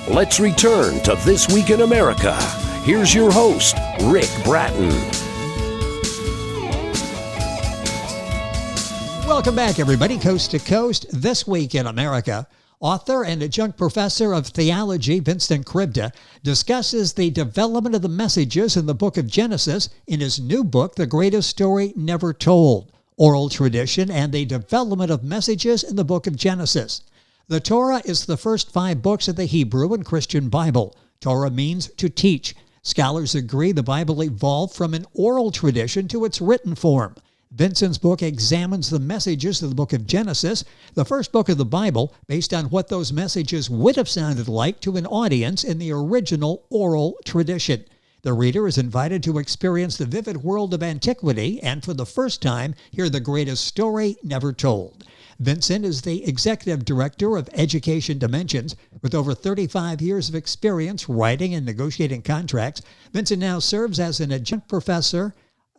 Let's return to This Week in America. Here's your host, Rick Bratton. Welcome back, everybody, coast to coast. This Week in America. Author and adjunct professor of theology Vincent Krivda discusses the development of the messages in the book of Genesis in his new book, The Greatest Story Never Told, Oral Tradition and the Development of Messages in the Book of Genesis. The Torah is the first 5 books of the Hebrew and Christian Bible. Torah means to teach. Scholars agree the Bible evolved from an oral tradition to its written form. Vincent's book examines the messages of the book of Genesis, the first book of the Bible, based on what those messages would have sounded like to an audience in the original oral tradition. The reader is invited to experience the vivid world of antiquity and, for the first time, hear the greatest story never told. Vincent is the executive director of Education Dimensions. With over 35 years of experience writing and negotiating contracts, Vincent now serves as an adjunct professor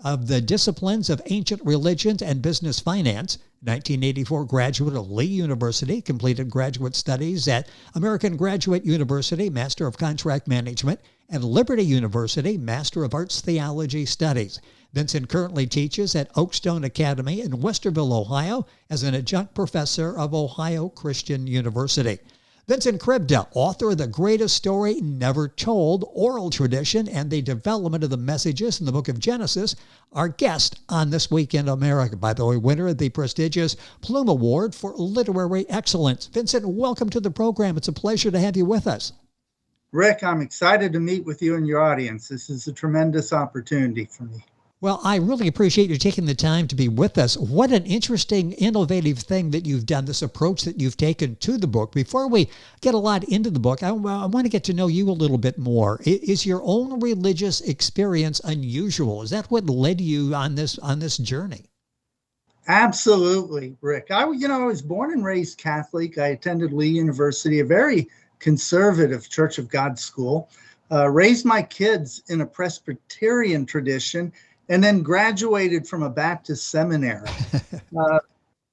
of the disciplines of ancient religions and business finance. 1984 graduate of Lee University, completed graduate studies at American Graduate University, Master of Contract Management, and Liberty University, Master of Arts Theology Studies. Vincent currently teaches at Oakstone Academy in Westerville, Ohio, as an adjunct professor of Ohio Christian University. Vincent Krivda, author of The Greatest Story Never Told, Oral Tradition, and the Development of the Messages in the Book of Genesis, our guest on This Week in America. By the way, winner of the prestigious Plume Award for Literary Excellence. Vincent, welcome to the program. It's a pleasure to have you with us. Rick, I'm excited to meet with you and your audience. This is a tremendous opportunity for me. Well, I really appreciate you taking the time to be with us. What an interesting, innovative thing that you've done, this approach that you've taken to the book. Before we get a lot into the book, I want to get to know you a little bit more. Is your own religious experience unusual? Is that what led you on this journey? Absolutely, Rick. I was born and raised Catholic. I attended Lee University, a very conservative Church of God school, raised my kids in a Presbyterian tradition, and then graduated from a Baptist seminary.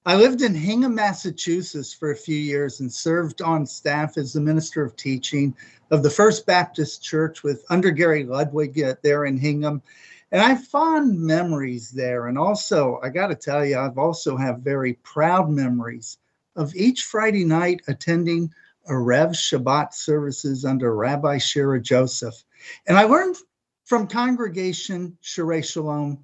I lived in Hingham, Massachusetts for a few years and served on staff as the minister of teaching of the First Baptist Church with under Gary Ludwig there in Hingham. And I have fond memories there. And also, I got to tell you, I've also have very proud memories of each Friday night attending Erev Shabbat services under Rabbi Shira Joseph. And I learned from Congregation Shirei Shalom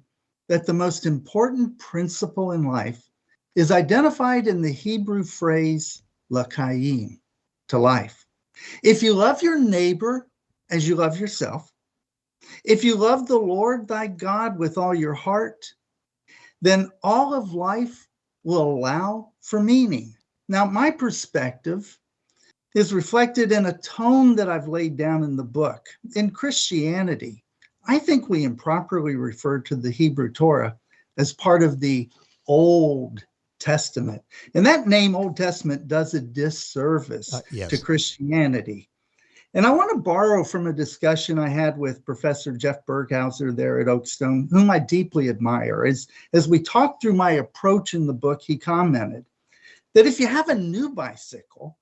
that the most important principle in life is identified in the Hebrew phrase l'chaim, to life. If you love your neighbor as you love yourself, if you love the Lord thy God with all your heart, then all of life will allow for meaning. Now, my perspective is reflected in a tone that I've laid down in the book. In Christianity, I think we improperly refer to the Hebrew Torah as part of the Old Testament. And that name, Old Testament, does a disservice to Christianity. And I want to borrow from a discussion I had with Professor Jeff Berghauser there at Oakstone, whom I deeply admire. As we talked through my approach in the book, he commented that if you have a new bicycle,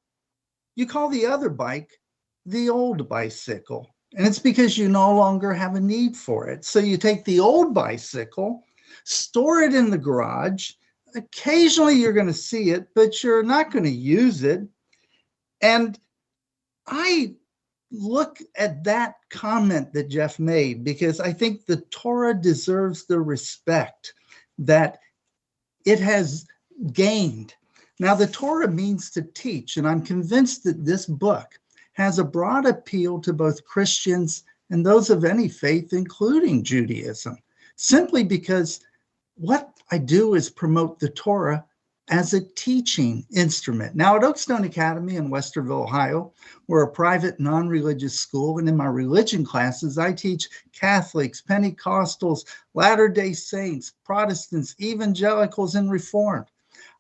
you call the other bike the old bicycle. And it's because you no longer have a need for it. So you take the old bicycle, store it in the garage. Occasionally you're going to see it, but you're not going to use it. And I look at that comment that Jeff made because I think the Torah deserves the respect that it has gained. Now, the Torah means to teach, and I'm convinced that this book has a broad appeal to both Christians and those of any faith, including Judaism, simply because what I do is promote the Torah as a teaching instrument. Now, at Oakstone Academy in Westerville, Ohio, we're a private non-religious school, and in my religion classes, I teach Catholics, Pentecostals, Latter-day Saints, Protestants, evangelicals, and Reformed.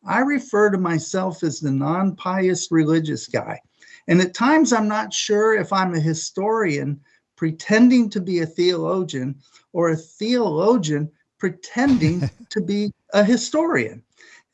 I refer to myself as the non-pious religious guy. And at times, I'm not sure if I'm a historian pretending to be a theologian or a theologian pretending to be a historian.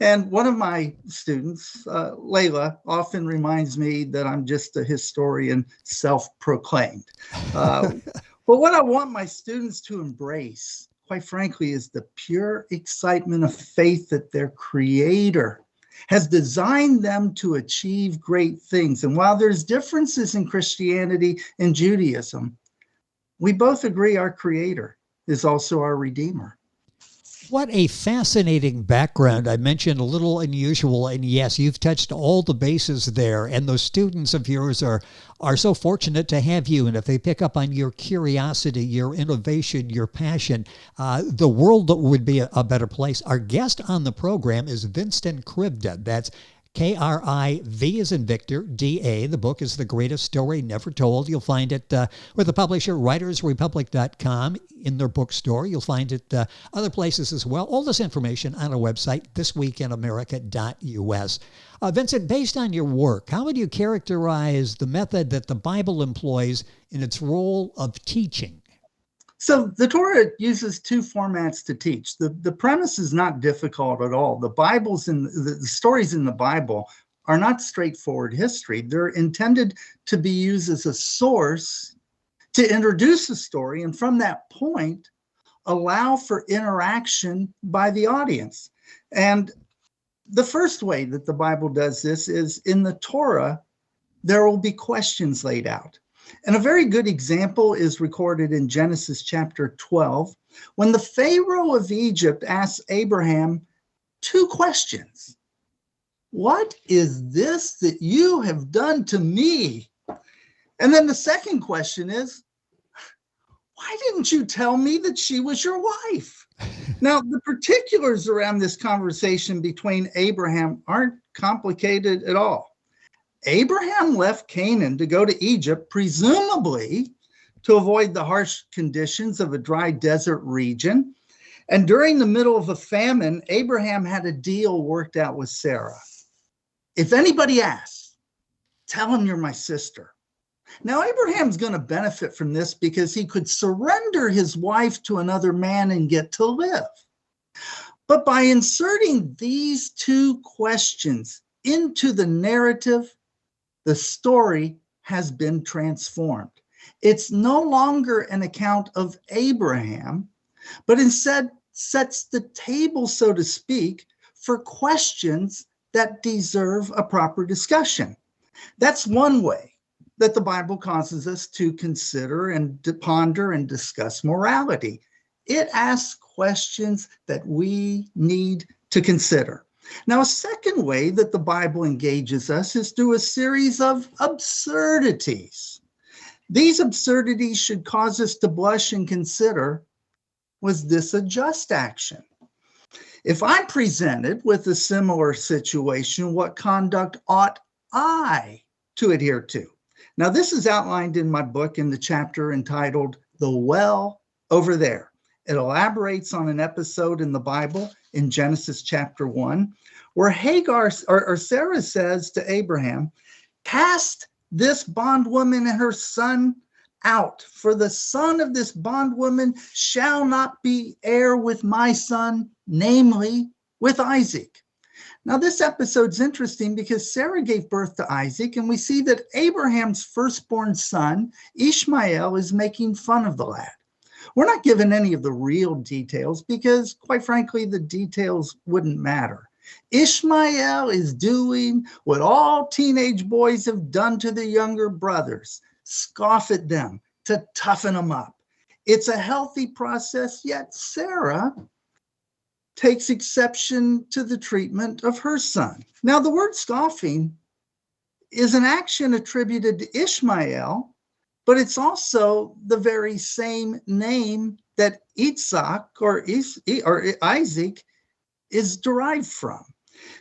And one of my students, Layla, often reminds me that I'm just a historian, self-proclaimed. But what I want my students to embrace, quite frankly, is the pure excitement of faith that their Creator has designed them to achieve great things. And while there's differences in Christianity and Judaism, we both agree our Creator is also our Redeemer. What a fascinating background. I mentioned a little unusual, and yes, you've touched all the bases there, and those students of yours are so fortunate to have you, and if they pick up on your curiosity, your innovation, your passion, the world would be a better place. Our guest on the program is Vincent Krivda. That's Kriv as in Victor, D-A. The book is The Greatest Story Never Told. You'll find it with the publisher, writersrepublic.com, in their bookstore. You'll find it other places as well. All this information on our website, thisweekinamerica.us. Vincent, based on your work, how would you characterize the method that the Bible employs in its role of teaching? So the Torah uses two formats to teach. The premise is not difficult at all. The stories in the Bible are not straightforward history. They're intended to be used as a source to introduce a story, and from that point, allow for interaction by the audience. And the first way that the Bible does this is in the Torah, there will be questions laid out. And a very good example is recorded in Genesis chapter 12, when the Pharaoh of Egypt asks Abraham two questions. What is this that you have done to me? And then the second question is, why didn't you tell me that she was your wife? Now, the particulars around this conversation between Abraham aren't complicated at all. Abraham left Canaan to go to Egypt, presumably to avoid the harsh conditions of a dry desert region. And during the middle of a famine, Abraham had a deal worked out with Sarah. If anybody asks, tell him you're my sister. Now, Abraham's going to benefit from this because he could surrender his wife to another man and get to live. But by inserting these two questions into the narrative, the story has been transformed. It's no longer an account of Abraham, but instead sets the table, so to speak, for questions that deserve a proper discussion. That's one way that the Bible causes us to consider and to ponder and discuss morality. It asks questions that we need to consider. Now, a second way that the Bible engages us is through a series of absurdities. These absurdities should cause us to blush and consider, was this a just action? If I'm presented with a similar situation, what conduct ought I to adhere to? Now, this is outlined in my book in the chapter entitled The Well Over There. It elaborates on an episode in the Bible in Genesis chapter 1, where Hagar or Sarah says to Abraham, cast this bondwoman and her son out, for the son of this bondwoman shall not be heir with my son, namely with Isaac. Now, this episode's interesting because Sarah gave birth to Isaac, and we see that Abraham's firstborn son, Ishmael, is making fun of the lad. We're not given any of the real details because, quite frankly, the details wouldn't matter. Ishmael is doing what all teenage boys have done to their younger brothers: scoff at them to toughen them up. It's a healthy process, yet Sarah takes exception to the treatment of her son. Now, the word scoffing is an action attributed to Ishmael, but it's also the very same name that Isaac or Isaac is derived from.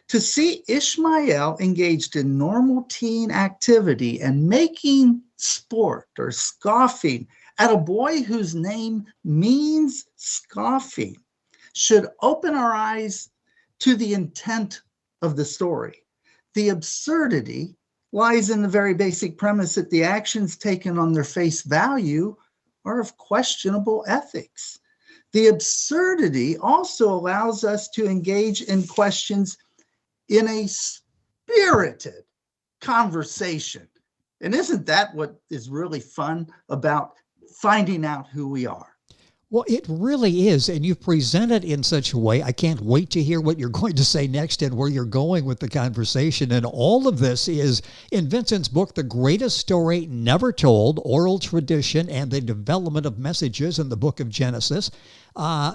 To see Ishmael engaged in normal teen activity and making sport or scoffing at a boy whose name means scoffing should open our eyes to the intent of the story. The absurdity lies in the very basic premise that the actions taken on their face value are of questionable ethics. The absurdity also allows us to engage in questions in a spirited conversation. And isn't that what is really fun about finding out who we are? Well, it really is, and you've presented in such a way. I can't wait to hear what you're going to say next and where you're going with the conversation. And all of this is in Vincent's book, The Greatest Story Never Told, Oral Tradition and the Development of Messages in the Book of Genesis.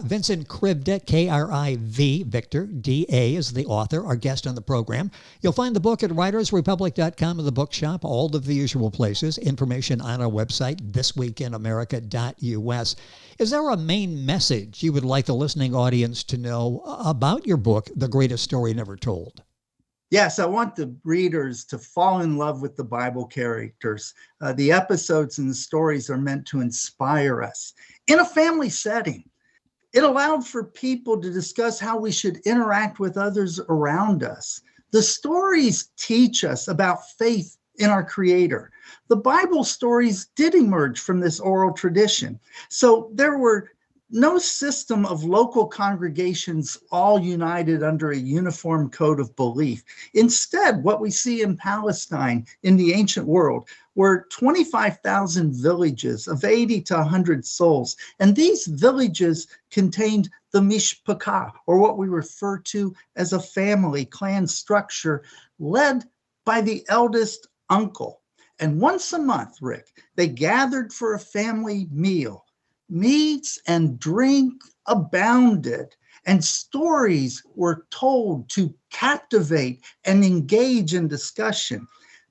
Vincent Krivda, K-R-I-V, Victor, D-A is the author, our guest on the program. You'll find the book at writersrepublic.com in the bookshop, all of the usual places. Information on our website, thisweekinamerica.us. Is there a main message you would like the listening audience to know about your book, The Greatest Story Never Told? Yes, I want the readers to fall in love with the Bible characters. The episodes and the stories are meant to inspire us. In a family setting, it allowed for people to discuss how we should interact with others around us. The stories teach us about faith in our Creator. The Bible stories did emerge from this oral tradition. So there were no system of local congregations all united under a uniform code of belief. Instead, what we see in Palestine in the ancient world were 25,000 villages of 80 to 100 souls. And these villages contained the mishpachah, or what we refer to as a family clan structure led by the eldest uncle. And once a month, Rick, they gathered for a family meal. Meats and drink abounded, and stories were told to captivate and engage in discussion.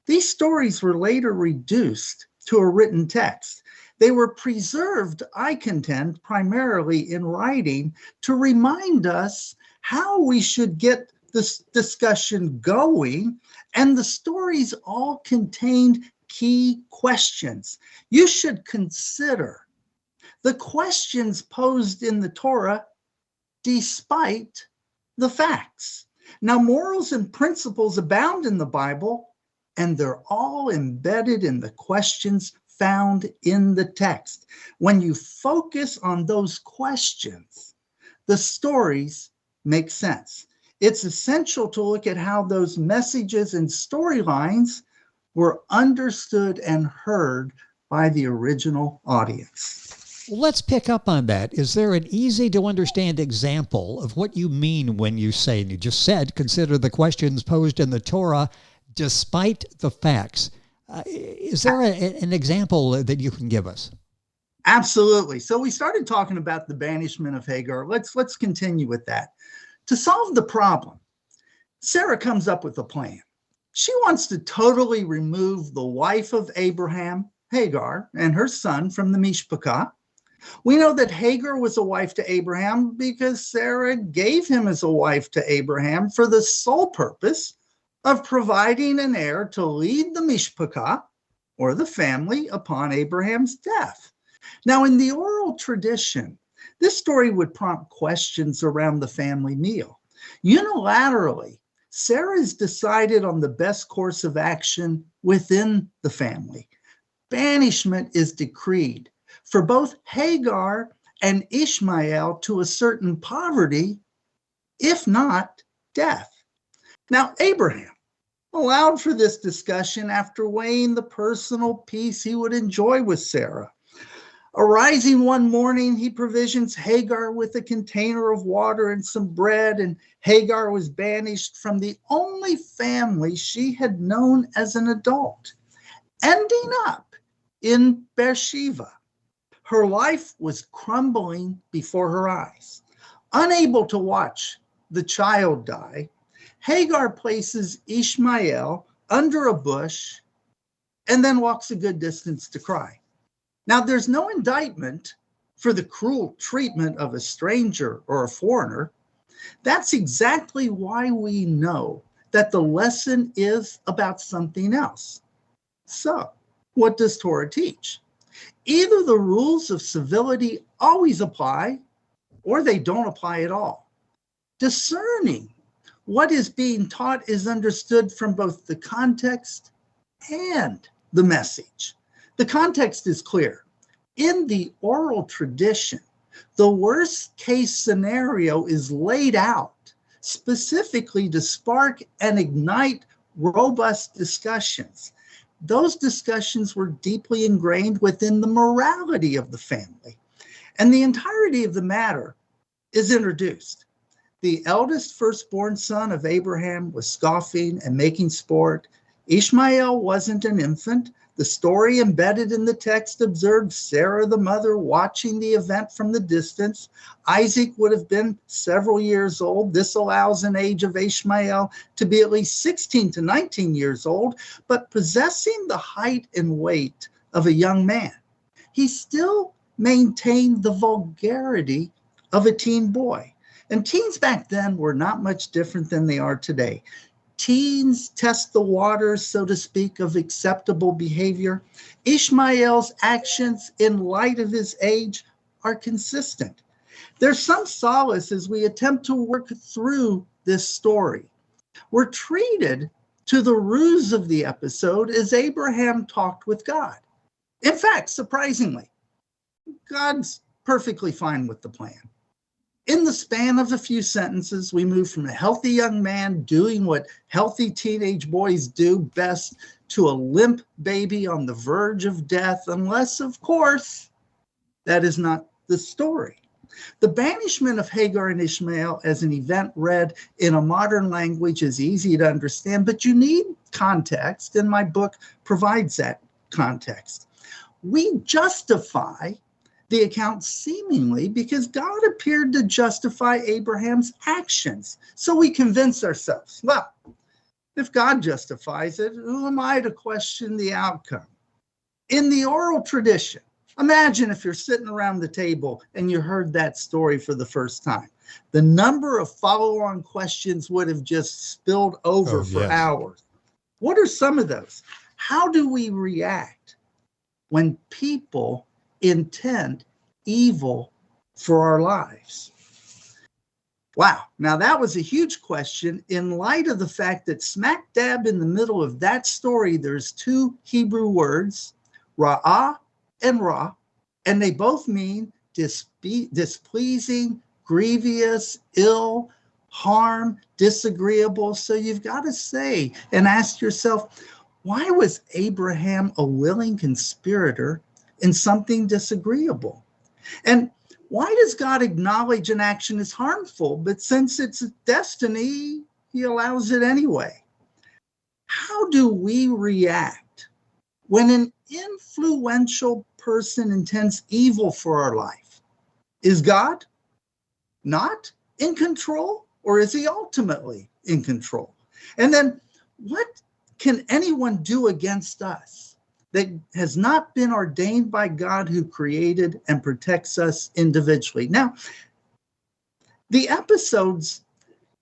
These stories were later reduced to a written text. They were preserved, I contend, primarily in writing to remind us how we should get this discussion going, and the stories all contained key questions. You should consider the questions posed in the Torah despite the facts. Now, morals and principles abound in the Bible, and they're all embedded in the questions found in the text. When you focus on those questions, the stories make sense. It's essential to look at how those messages and storylines were understood and heard by the original audience. Let's pick up on that. Is there an easy to understand example of what you mean when you say, and you just said, consider the questions posed in the Torah despite the facts? Is there an example that you can give us? Absolutely. So we started talking about the banishment of Hagar. Let's continue with that. To solve the problem, Sarah comes up with a plan. She wants to totally remove the wife of Abraham, Hagar, and her son from the mishpachah. We know that Hagar was a wife to Abraham because Sarah gave him as a wife to Abraham for the sole purpose of providing an heir to lead the mishpachah, or the family, upon Abraham's death. Now, in the oral tradition, this story would prompt questions around the family meal. Unilaterally, Sarah's decided on the best course of action within the family. Banishment is decreed for both Hagar and Ishmael to a certain poverty, if not death. Now, Abraham allowed for this discussion after weighing the personal peace he would enjoy with Sarah. Arising one morning, he provisions Hagar with a container of water and some bread, and Hagar was banished from the only family she had known as an adult, ending up in Beersheba. Her life was crumbling before her eyes. Unable to watch the child die, Hagar places Ishmael under a bush and then walks a good distance to cry. Now, there's no indictment for the cruel treatment of a stranger or a foreigner. That's exactly why we know that the lesson is about something else. So, what does Torah teach? Either the rules of civility always apply, or they don't apply at all. Discerning what is being taught is understood from both the context and the message. The context is clear. In the oral tradition, the worst case scenario is laid out specifically to spark and ignite robust discussions. Those discussions were deeply ingrained within the morality of the family. And the entirety of the matter is introduced. The eldest firstborn son of Abraham was scoffing and making sport. Ishmael wasn't an infant. The story embedded in the text observed Sarah, the mother, watching the event from the distance. Isaac would have been several years old. This allows an age of Ishmael to be at least 16 to 19 years old, but possessing the height and weight of a young man. He still maintained the vulgarity of a teen boy. And teens back then were not much different than they are today. Teens test the waters, so to speak, of acceptable behavior. Ishmael's actions in light of his age are consistent. There's some solace as we attempt to work through this story. We're treated to the ruse of the episode as Abraham talked with God. In fact, surprisingly, God's perfectly fine with the plan. In the span of a few sentences, we move from a healthy young man doing what healthy teenage boys do best to a limp baby on the verge of death, unless, of course, that is not the story. The banishment of Hagar and Ishmael as an event read in a modern language is easy to understand, but you need context, and my book provides that context. We justify the account seemingly because God appeared to justify Abraham's actions. So we convince ourselves, well, if God justifies it, who am I to question the outcome? In the oral tradition, imagine if you're sitting around the table and you heard that story for the first time. The number of follow-on questions would have just spilled over for hours. What are some of those? How do we react when people intend evil for our lives? Wow. Now that was a huge question in light of the fact that smack dab in the middle of that story, there's two Hebrew words, ra'ah and ra, and they both mean displeasing, grievous, ill, harm, disagreeable. So you've got to say and ask yourself, why was Abraham a willing conspirator in something disagreeable? And why does God acknowledge an action as harmful, but since it's destiny, he allows it anyway? How do we react when an influential person intends evil for our life? Is God not in control, or is he ultimately in control? And then what can anyone do against us that has not been ordained by God, who created and protects us individually? Now, the episodes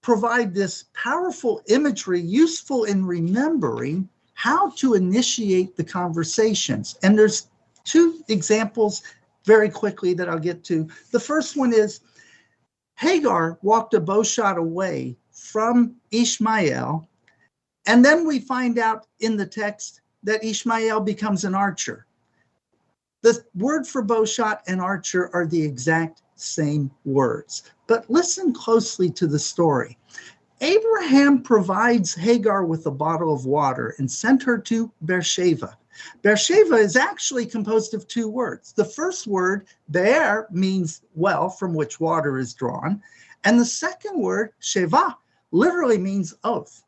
provide this powerful imagery useful in remembering how to initiate the conversations. And there's two examples very quickly that I'll get to. The first one is Hagar walked a bow shot away from Ishmael, and then we find out in the text that Ishmael becomes an archer. The word for bow shot and archer are the exact same words. But listen closely to the story. Abraham provides Hagar with a bottle of water and sent her to Beersheba. Beersheba is actually composed of two words. The first word, be'er, means well, from which water is drawn. And the second word, sheva, literally means oath.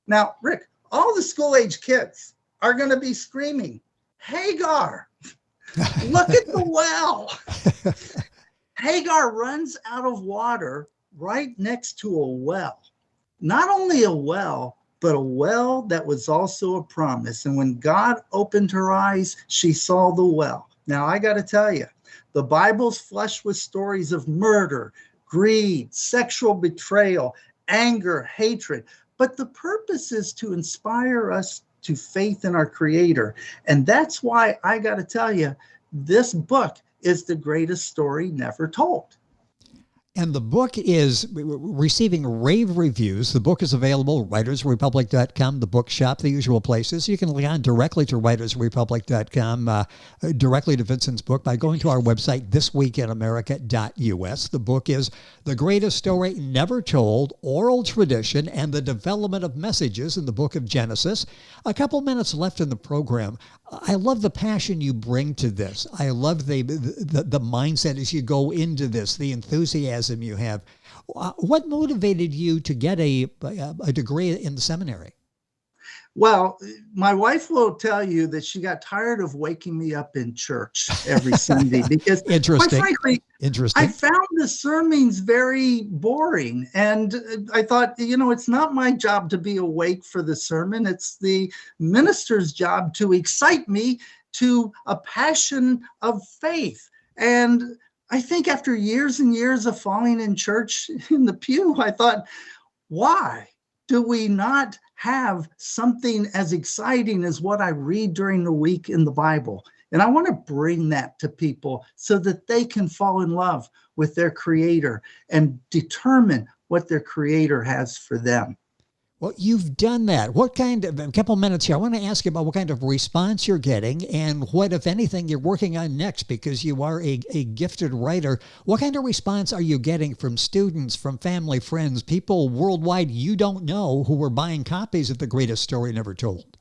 Now, Rick, all the school-age kids are going to be screaming, Hagar, look at the well. Hagar runs out of water right next to a well. Not only a well, but a well that was also a promise. And when God opened her eyes, she saw the well. Now, I got to tell you, the Bible's flush with stories of murder, greed, sexual betrayal, anger, hatred. But the purpose is to inspire us to faith in our Creator. And that's why I got to tell you, this book is the greatest story never told. And the book is receiving rave reviews. The book is available, writersrepublic.com, the bookshop, the usual places. You can log on directly to writersrepublic.com, directly to Vincent's book by going to our website, thisweekinamerica.us. The book is The Greatest Story Never Told, Oral Tradition, and the Development of Messages in the Book of Genesis. A couple minutes left in the program. I love the passion you bring to this. I love the mindset as you go into this, the enthusiasm you have. What motivated you to get a degree in the seminary? Well, my wife will tell you that she got tired of waking me up in church every Sunday because, quite frankly, I found the sermons very boring. And I thought, it's not my job to be awake for the sermon. It's the minister's job to excite me to a passion of faith. And I think after years and years of falling in church in the pew, I thought, why do we not have something as exciting as what I read during the week in the Bible? And I want to bring that to people so that they can fall in love with their Creator and determine what their Creator has for them. Well, you've done that. A couple minutes here, I want to ask you about what kind of response you're getting and what, if anything, you're working on next, because you are a gifted writer. What kind of response are you getting from students, from family, friends, people worldwide you don't know who are buying copies of The Greatest Story Never Told?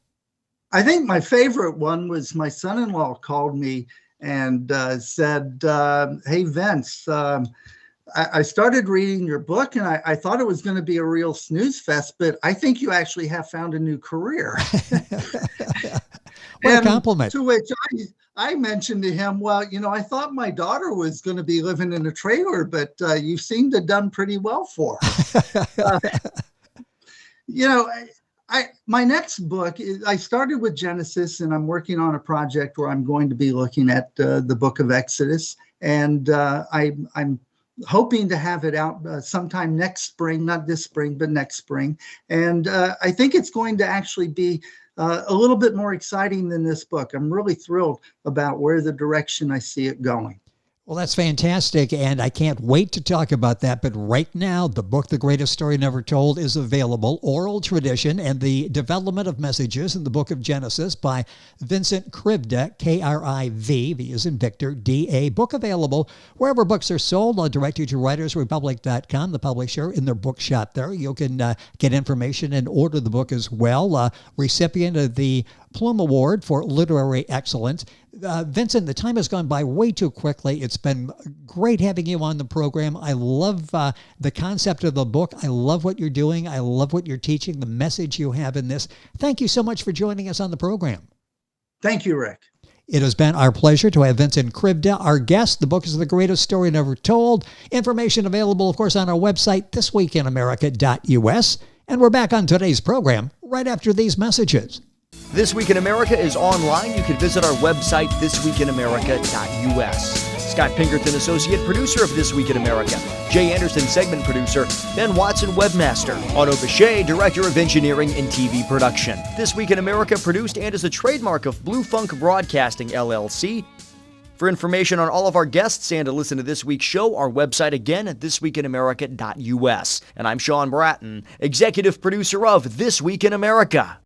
I think my favorite one was my son-in-law called me and said, hey, Vince, I started reading your book and I thought it was going to be a real snooze fest, but I think you actually have found a new career. What a compliment. To which I mentioned to him, well, I thought my daughter was going to be living in a trailer, but you seem to have done pretty well for her. My next book, I started with Genesis, and I'm working on a project where I'm going to be looking at the book of Exodus. And I'm hoping to have it out sometime next spring, not this spring, but next spring. And I think it's going to actually be a little bit more exciting than this book. I'm really thrilled about where the direction I see it going. Well, that's fantastic, and I can't wait to talk about that. But right now, the book, The Greatest Story Never Told, is available, Oral Tradition and the Development of Messages in the Book of Genesis by Vincent Krivda, K-R-I-V, V as in Victor, D-A. Book available wherever books are sold. I'll direct you to writersrepublic.com, the publisher, in their bookshop there. You can get information and order the book as well. Recipient of the Plume Award for Literary Excellence. Vincent, the time has gone by way too quickly. It's been great having you on the program. I love the concept of the book. I love what you're doing. I love what you're teaching, the message you have in this. Thank you so much for joining us on the program. Thank you, Rick. It has been our pleasure to have Vincent Krivda, our guest. The book is The Greatest Story Never Told. Information available, of course, on our website, thisweekinamerica.us. And we're back on today's program right after these messages. This Week in America is online. You can visit our website, thisweekinamerica.us. Scott Pinkerton, Associate Producer of This Week in America. Jay Anderson, Segment Producer. Ben Watson, Webmaster. Otto Bechet, Director of Engineering and TV Production. This Week in America produced and is a trademark of Blue Funk Broadcasting, LLC. For information on all of our guests and to listen to this week's show, our website again at thisweekinamerica.us. And I'm Sean Bratton, Executive Producer of This Week in America.